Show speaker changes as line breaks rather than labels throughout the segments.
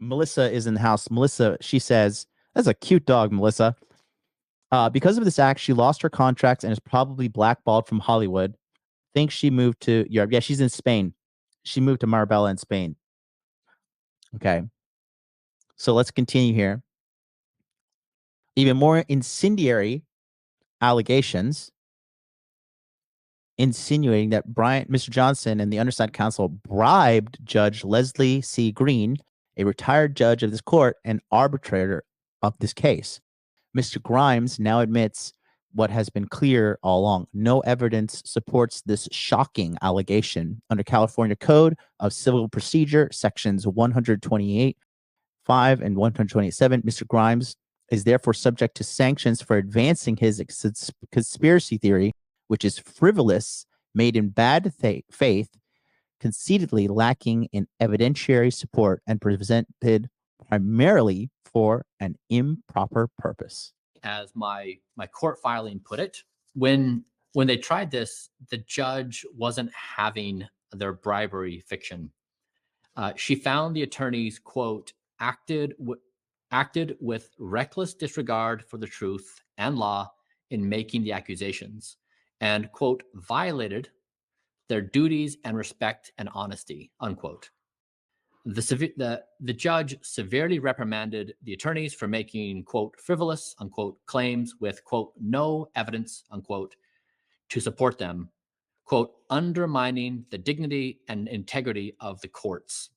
Melissa is in the house. Melissa, she says, that's a cute dog, Melissa. Because of this act, she lost her contracts and is probably blackballed from Hollywood. Thinks she moved to Europe. Yeah, she's in Spain. She moved to Marbella in Spain. Okay. So let's continue here. Even more incendiary allegations insinuating that Mr. Johnson and the undersigned counsel bribed Judge Leslie C. Green, a retired judge of this court and arbitrator of this case. Mr. Grimes now admits what has been clear all along. No evidence supports this shocking allegation. Under California Code of Civil Procedure, sections 128, 5 and 127, Mr. Grimes is therefore subject to sanctions for advancing his conspiracy theory, which is frivolous, made in bad faith, conceitedly lacking in evidentiary support, and presented primarily for an improper purpose.
As my court filing put it, when they tried this, the judge wasn't having their bribery fiction. She found the attorneys, quote, acted with reckless disregard for the truth and law in making the accusations, and, quote, violated their duties and respect and honesty, unquote. The judge severely reprimanded the attorneys for making, quote, frivolous, unquote, claims with, quote, no evidence, unquote, to support them, quote, undermining the dignity and integrity of the courts.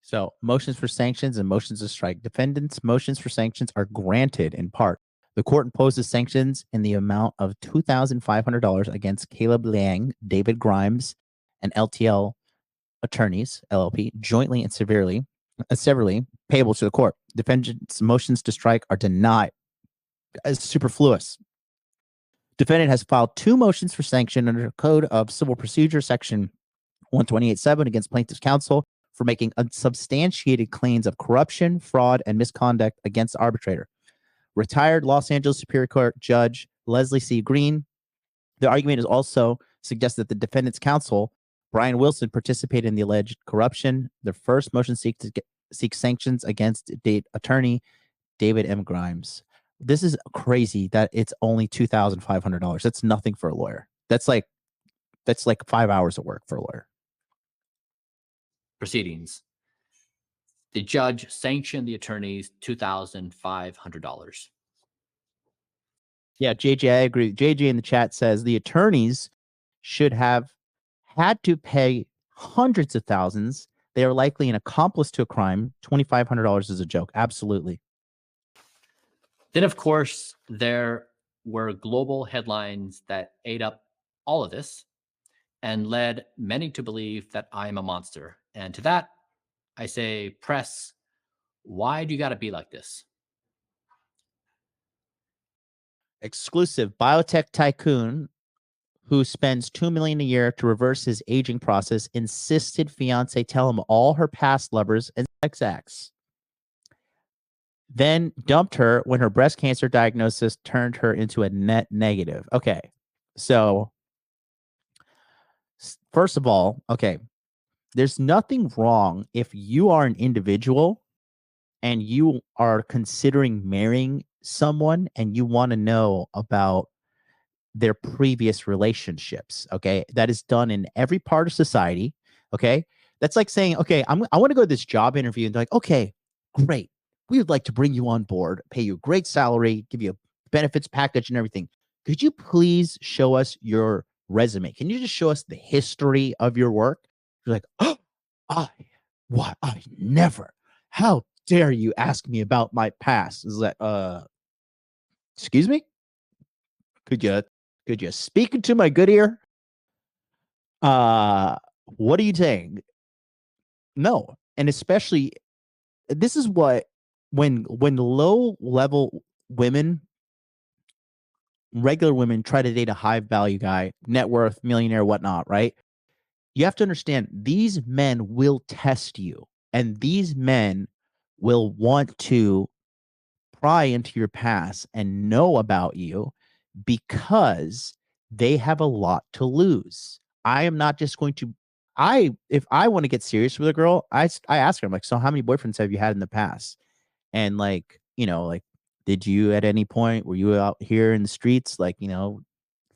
So motions for sanctions and motions to strike. Defendants' motions for sanctions are granted in part. The court imposes sanctions in the amount of $2,500 against Caleb Liang, David Grimes, and LTL attorneys, LLP, jointly and severally payable to the court. Defendants' motions to strike are denied as superfluous. Defendant has filed 2 motions for sanction under the Code of Civil Procedure, section 128.7, against plaintiff's counsel for making unsubstantiated claims of corruption, fraud, and misconduct against the arbitrator. Retired Los Angeles Superior Court Judge Leslie C. Green. The argument is also suggests that the defendant's counsel, Brian Wilson, participated in the alleged corruption. The first motion seeks sanctions against attorney David M. Grimes. This is crazy that it's only $2,500. That's nothing for a lawyer. That's like 5 hours of work for a lawyer.
Proceedings. The judge sanctioned the attorneys $2,500.
Yeah, JJ, I agree. JJ in the chat says the attorneys should have had to pay hundreds of thousands. They are likely an accomplice to a crime. $2,500 is a joke. Absolutely.
Then, of course, there were global headlines that ate up all of this and led many to believe that I am a monster. And to that, I say, press, why do you got to be like this?
Exclusive. Biotech tycoon who spends $2 million a year to reverse his aging process insisted fiance tell him all her past lovers and sex acts. Then dumped her when her breast cancer diagnosis turned her into a net negative. Okay. So first of all, okay, there's nothing wrong if you are an individual and you are considering marrying someone and you want to know about their previous relationships. Okay. That is done in every part of society. Okay. That's like saying, okay, I want to go to this job interview and they're like, okay, great. We would like to bring you on board, pay you a great salary, give you a benefits package and everything. Could you please show us your resume? Can you just show us the history of your work? You're like, oh, I never. How dare you ask me about my past? Is that, excuse me? Could you speak into my good ear? What are you saying? No. And especially, this is what, when low level women, regular women try to date a high value guy, net worth, millionaire, whatnot, right? You have to understand these men will test you, and these men will want to pry into your past and know about you because they have a lot to lose. I am not just going to, if I want to get serious with a girl, I ask her, I'm like, so how many boyfriends have you had in the past? And like, like, did you at any point were you out here in the streets, like,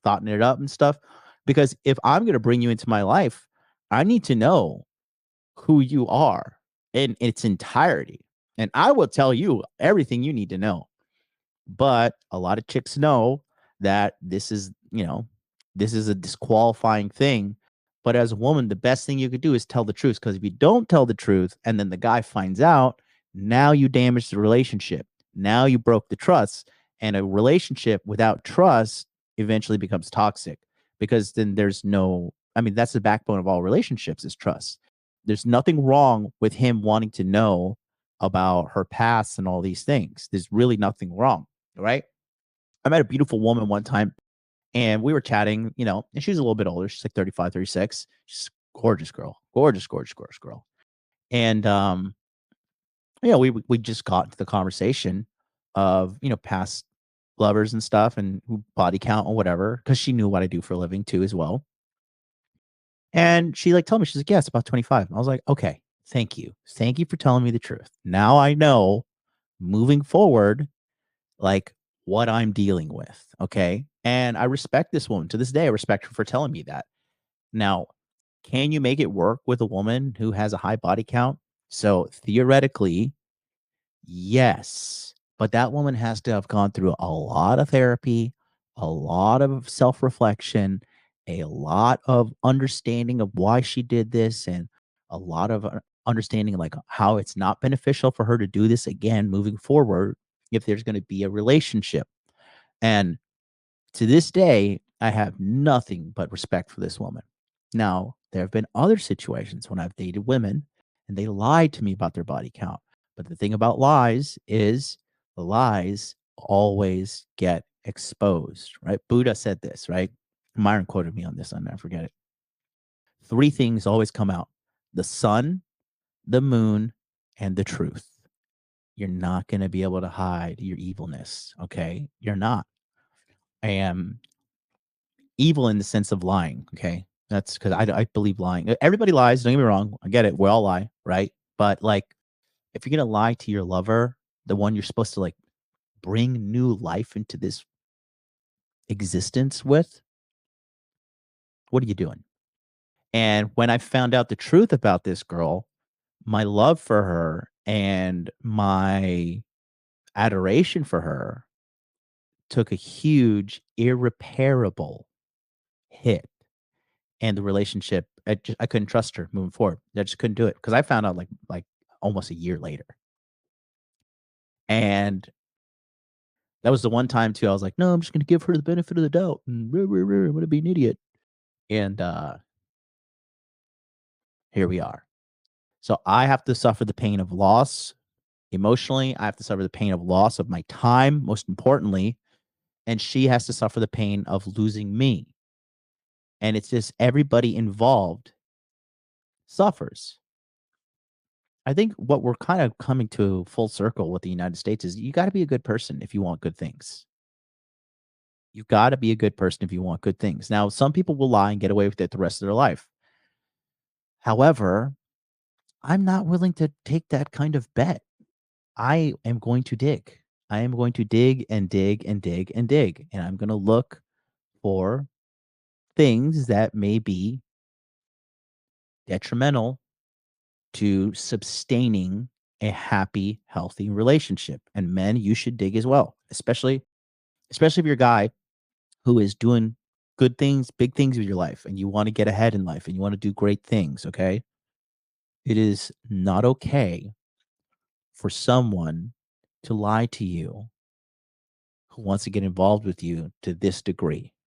thoughting it up and stuff? Because if I'm gonna bring you into my life, I need to know who you are in its entirety. And I will tell you everything you need to know. But a lot of chicks know that this is a disqualifying thing. But as a woman, the best thing you could do is tell the truth. Because if you don't tell the truth and then the guy finds out, now you damage the relationship. Now you broke the trust. And a relationship without trust eventually becomes toxic because then I mean, that's the backbone of all relationships is trust. There's nothing wrong with him wanting to know about her past and all these things. There's really nothing wrong, right? I met a beautiful woman one time and we were chatting, and she was a little bit older. She's like 35, 36. She's a gorgeous girl, gorgeous, gorgeous, gorgeous girl. And, we just got into the conversation of, past lovers and stuff and body count or whatever, because she knew what I do for a living too, as well. And she like told me, she's like, yeah, it's about 25. I was like, okay, thank you. Thank you for telling me the truth. Now I know moving forward, like what I'm dealing with. Okay. And I respect this woman to this day. I respect her for telling me that. Now, can you make it work with a woman who has a high body count? So theoretically, yes. But that woman has to have gone through a lot of therapy, a lot of self reflection, a lot of understanding of why she did this, and a lot of understanding like how it's not beneficial for her to do this again moving forward if there's going to be a relationship. And to this day, I have nothing but respect for this woman. Now, there have been other situations when I've dated women and they lied to me about their body count. But the thing about lies is the lies always get exposed, right? Buddha said this, right? Myron quoted me on this. I'll never forget it. Three things always come out: the sun, the moon, and the truth. You're not going to be able to hide your evilness. Okay. You're not. And evil in the sense of lying. Okay. That's because I believe lying. Everybody lies. Don't get me wrong. I get it. We all lie. Right. But like, if you're going to lie to your lover, the one you're supposed to like bring new life into this existence with, what are you doing? And when I found out the truth about this girl, my love for her and my adoration for her took a huge, irreparable hit. And the relationship, I couldn't trust her moving forward. I just couldn't do it because I found out like almost a year later. And that was the one time too, I was like, "No, I'm just gonna give her the benefit of the doubt, and I'm gonna be an idiot." And, here we are. So I have to suffer the pain of loss emotionally. I have to suffer the pain of loss of my time, most importantly, and she has to suffer the pain of losing me. And it's just everybody involved suffers. I think what we're kind of coming to full circle with the United States is you got to be a good person if you want good things. You got to be a good person if you want good things. Now, some people will lie and get away with it the rest of their life. However, I'm not willing to take that kind of bet. I am going to dig. I am going to dig and dig and dig and dig. And I'm going to look for things that may be detrimental to sustaining a happy, healthy relationship. And men, you should dig as well, especially if you're a guy who is doing good things, big things with your life, and you want to get ahead in life and you want to do great things. Okay. It is not okay for someone to lie to you who wants to get involved with you to this degree.